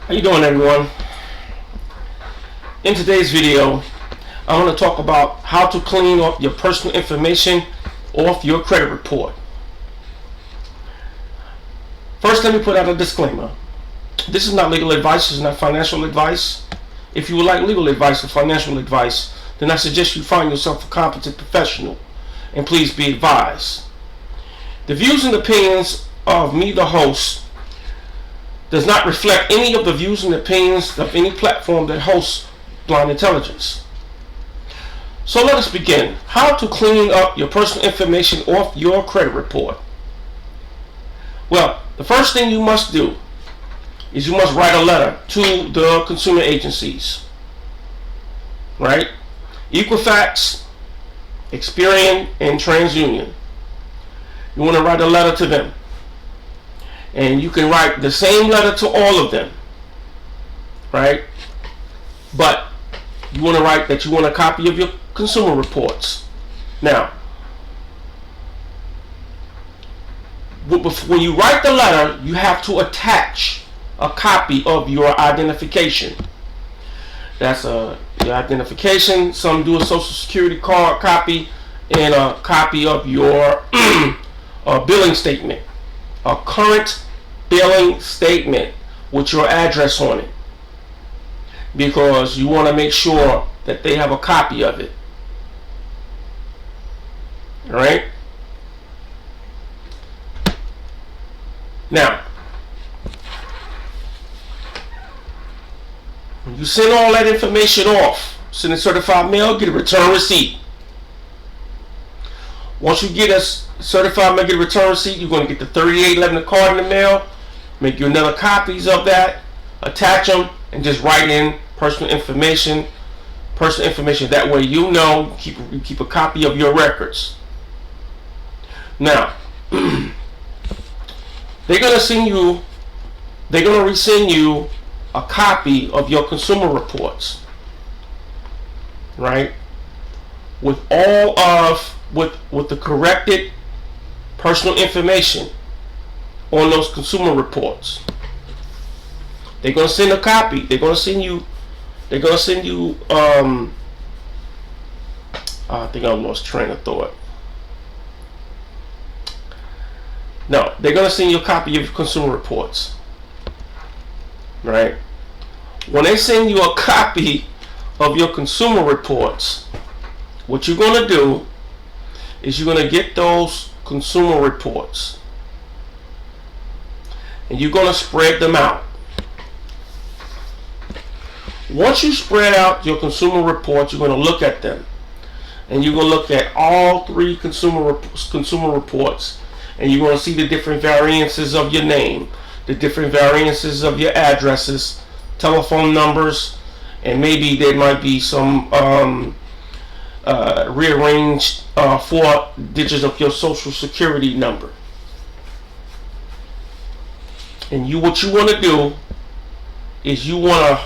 How you doing, everyone? In today's video, I want to talk about how to clean up your personal information off your credit report. First, let me put out a disclaimer. This is not legal advice. This is not financial advice. If you would like legal advice or financial advice, then I suggest you find yourself a competent professional, and please be advised. The views and opinions of me, the host, does not reflect any of the views and opinions of any platform that hosts Blind Intelligence. So let us begin. How to clean up your personal information off your credit report. Well, the first thing you must do is you must write a letter to the consumer agencies. Right? Equifax, Experian, and TransUnion. You want to write a letter to them. And you can write the same letter to all of them, right? But you want to write that you want a copy of your consumer reports. Now, when you write the letter, you have to attach a copy of your identification. That's your identification. Some do a social security card copy and a copy of your billing statement. A current billing statement with your address on it, because you want to make sure that they have a copy of it. Alright? Now, when you send all that information off, send a certified mail, get a return receipt. Once you get a certified mail, get a return receipt, you're going to get the 3811 card in the mail. Make you another copies of that, attach them, and just write in personal information. That way you know, you keep a copy of your records. Now, they're gonna resend you a copy of your consumer reports, right? With the corrected personal information on those consumer reports. They're gonna send a copy. They're gonna send you I think I lost train of thought. No, they're gonna send you a copy of your consumer reports. Right? When they send you a copy of your consumer reports, what you're gonna do is you're gonna get those consumer reports and you're going to spread them out. Once you spread out your consumer reports, you're going to look at them, and you're going to look at all three consumer reports, and you're going to see the different variances of your name, the different variances of your addresses, telephone numbers, and maybe there might be some rearranged 4 digits of your social security number. And what you want to do is you want to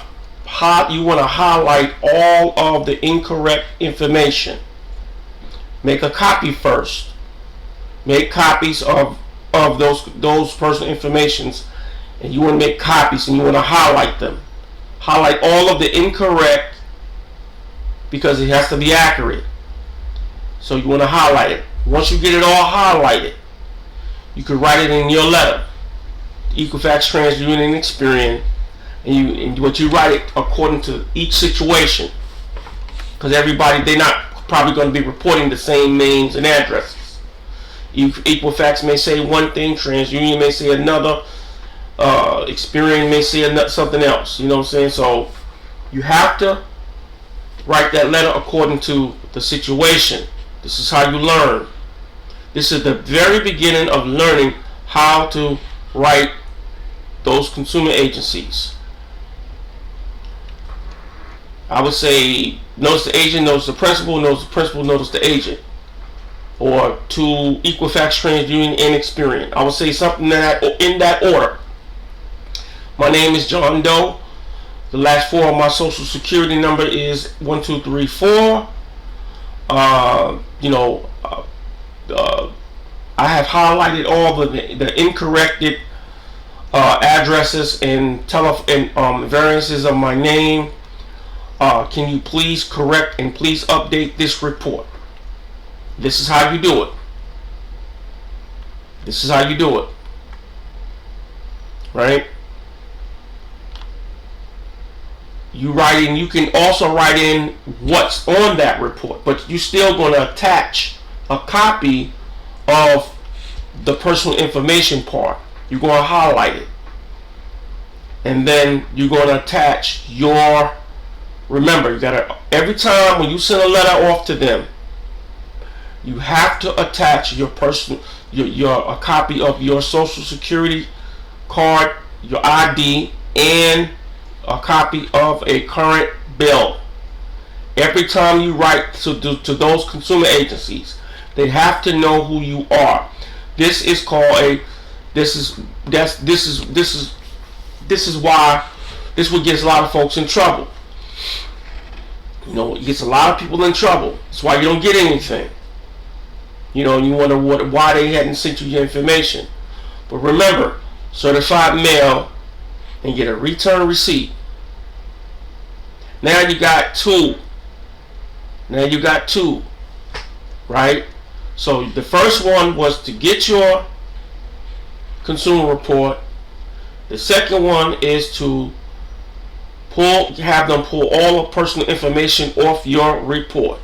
highlight all of the incorrect information. Make a copy first. Make copies of those personal informations, and you want to make copies and you want to highlight them. Highlight all of the incorrect, because it has to be accurate. So you want to highlight it. Once you get it all highlighted, you can write it in your letter. Equifax, TransUnion, and Experian, and what you write it according to each situation, because everybody, they're not probably going to be reporting the same names and addresses. Equifax may say one thing, TransUnion may say another, Experian may say something else. You know what I'm saying? So you have to write that letter according to the situation. This is how you learn. This is the very beginning of learning how to write those consumer agencies. I would say, notice the agent, notice the principal, notice the principal, notice the agent. Or to Equifax, TransUnion, and Experian. I would say something in that order. My name is John Doe. The last 4 of my social security number is 1234. I have highlighted all the incorrected addresses and variances of my name. Can you please correct and please update this report? This is how you do it. This is how you do it. Right? You write in. You can also write in what's on that report, but you're still going to attach a copy of the personal information part. You're going to highlight it, and then you're going to attach your. Remember, you gotta, every time when you send a letter off to them, you have to attach your personal, a copy of your social security card, your ID, and a copy of a current bill. Every time you write to those consumer agencies, they have to know who you are. This is called a. This is why this would get a lot of folks in trouble. You know, it gets a lot of people in trouble. That's why you don't get anything. You know, and you wonder why they hadn't sent you your information. But remember, certified mail and get a return receipt. Now you got two. Now you got two. Right? So the first one was to get your consumer report. The second one is to have them pull all the personal information off your report.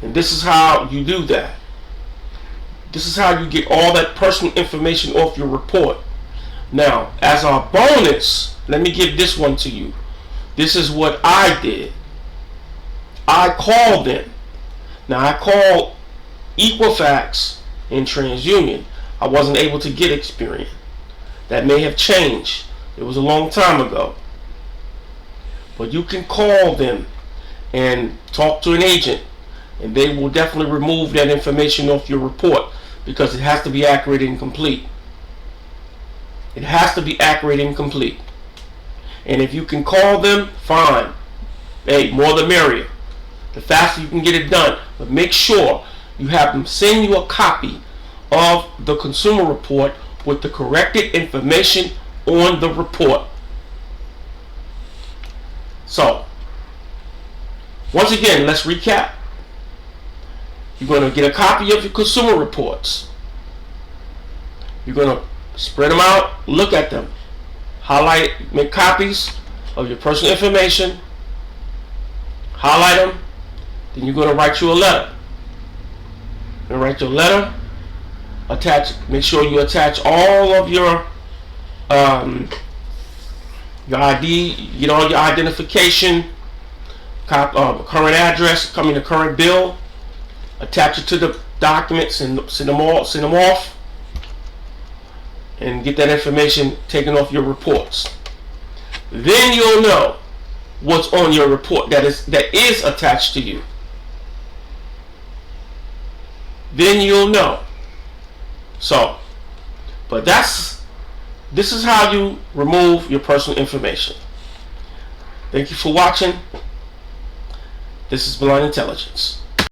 And this is how you do that. This is how you get all that personal information off your report. Now, as a bonus, let me give this one to you. This is what I did. I called them. Now, I called Equifax and TransUnion. I wasn't able to get Experian. That may have changed. It was a long time ago. But you can call them and talk to an agent, and they will definitely remove that information off your report, because it has to be accurate and complete. It has to be accurate and complete. And if you can call them, fine. Hey, more the merrier. The faster you can get it done. But make sure you have them send you a copy of the consumer report with the corrected information on the report. So, once again, let's recap. You're going to get a copy of your consumer reports. You're going to spread them out, look at them, highlight, make copies of your personal information, highlight them, then you're going to write you a letter. You're going to write your letter, make sure you attach all of your ID, get all your identification, current address, the current bill, attach it to the documents and send them off, and get that information taken off your reports. Then you'll know what's on your report that is attached to you. Then you'll know. So, but this is how you remove your personal information. Thank you for watching. This is Blind Intelligence.